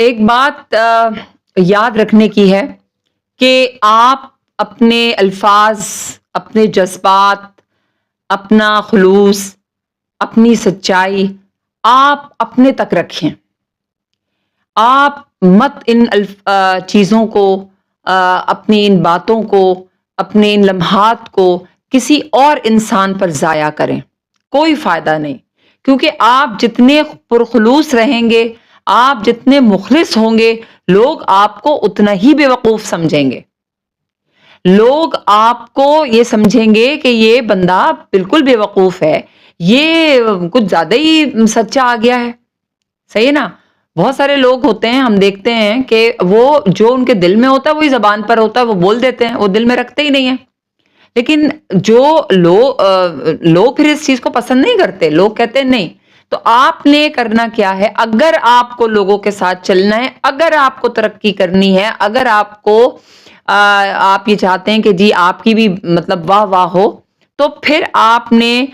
ایک بات یاد رکھنے کی ہے کہ آپ اپنے الفاظ، اپنے جذبات، اپنا خلوص، اپنی سچائی آپ اپنے تک رکھیں. آپ مت ان چیزوں کو، اپنی ان باتوں کو، اپنے ان لمحات کو کسی اور انسان پر ضائع کریں. کوئی فائدہ نہیں، کیونکہ آپ جتنے پرخلوص رہیں گے، آپ جتنے مخلص ہوں گے، لوگ آپ کو اتنا ہی بے وقوف سمجھیں گے. لوگ آپ کو یہ سمجھیں گے کہ یہ بندہ بالکل بے وقوف ہے، یہ کچھ زیادہ ہی سچا آ گیا ہے. صحیح ہے نا؟ بہت سارے لوگ ہوتے ہیں، ہم دیکھتے ہیں کہ وہ جو ان کے دل میں ہوتا ہے وہی زبان پر ہوتا ہے، وہ بول دیتے ہیں، وہ دل میں رکھتے ہی نہیں ہیں. لیکن جو لوگ پھر اس چیز کو پسند نہیں کرتے، لوگ کہتے ہیں نہیں. تو آپ نے کرنا کیا ہے؟ اگر آپ کو لوگوں کے ساتھ چلنا ہے، اگر آپ کو ترقی کرنی ہے، اگر آپ کو آپ یہ چاہتے ہیں کہ جی آپ کی بھی مطلب واہ واہ ہو، تو پھر آپ نے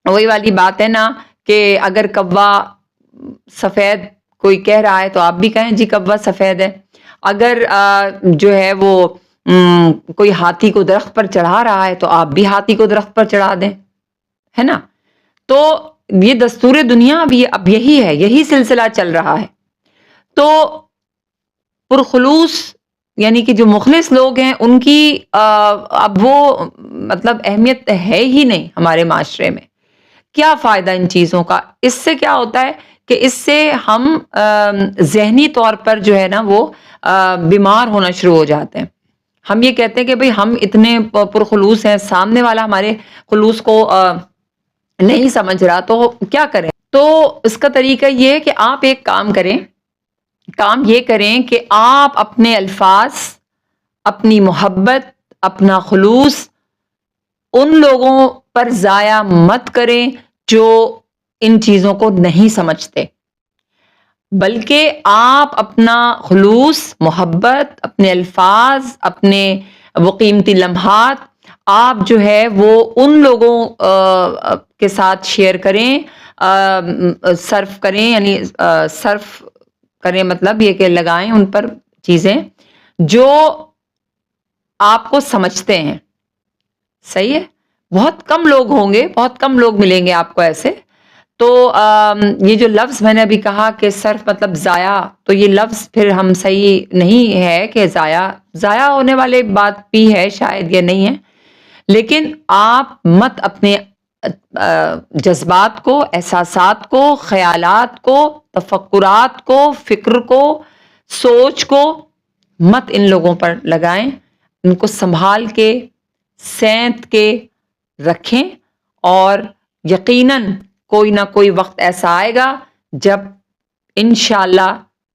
وہی والی بات ہے نا کہ اگر کوا سفید کوئی کہہ رہا ہے تو آپ بھی کہیں جی کوا سفید ہے. اگر جو ہے وہ کوئی ہاتھی کو درخت پر چڑھا رہا ہے تو آپ بھی ہاتھی کو درخت پر چڑھا دیں، ہے نا؟ تو یہ دستور دنیا اب یہی ہے، یہی سلسلہ چل رہا ہے. تو پرخلوص یعنی کہ جو مخلص لوگ ہیں ان کی اب وہ مطلب اہمیت ہے ہی نہیں ہمارے معاشرے میں. کیا فائدہ ان چیزوں کا؟ اس سے کیا ہوتا ہے کہ اس سے ہم ذہنی طور پر جو ہے نا وہ بیمار ہونا شروع ہو جاتے ہیں. ہم یہ کہتے ہیں کہ بھئی ہم اتنے پرخلوص ہیں، سامنے والا ہمارے خلوص کو نہیں سمجھ رہا، تو کیا کریں؟ تو اس کا طریقہ یہ ہے کہ آپ ایک کام یہ کریں کہ آپ اپنے الفاظ، اپنی محبت، اپنا خلوص ان لوگوں پر ضائع مت کریں جو ان چیزوں کو نہیں سمجھتے، بلکہ آپ اپنا خلوص، محبت، اپنے الفاظ، اپنے وہ قیمتی لمحات آپ جو ہے وہ ان لوگوں کے ساتھ شیئر کریں، صرف کریں، یعنی صرف کریں مطلب یہ کہ لگائیں ان پر چیزیں جو آپ کو سمجھتے ہیں. صحیح ہے؟ بہت کم لوگ ہوں گے، بہت کم لوگ ملیں گے آپ کو ایسے. تو یہ جو لفظ میں نے ابھی کہا کہ صرف مطلب ضائع، تو یہ لفظ پھر ہم صحیح نہیں ہے کہ ضائع ہونے والے بات بھی ہے، شاید یہ نہیں ہے. لیکن آپ مت اپنے جذبات کو، احساسات کو، خیالات کو، تفکرات کو، فکر کو، سوچ کو مت ان لوگوں پر لگائیں. ان کو سنبھال کے، سینت کے رکھیں، اور یقیناً کوئی نہ کوئی وقت ایسا آئے گا جب انشاءاللہ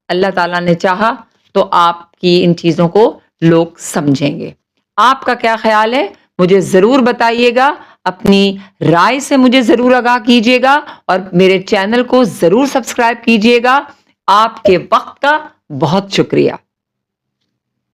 اللہ تعالیٰ نے چاہا تو آپ کی ان چیزوں کو لوگ سمجھیں گے. آپ کا کیا خیال ہے؟ مجھے ضرور بتائیے گا، اپنی رائے سے مجھے ضرور آگاہ کیجیے گا، اور میرے چینل کو ضرور سبسکرائب کیجیے گا. آپ کے وقت کا بہت شکریہ.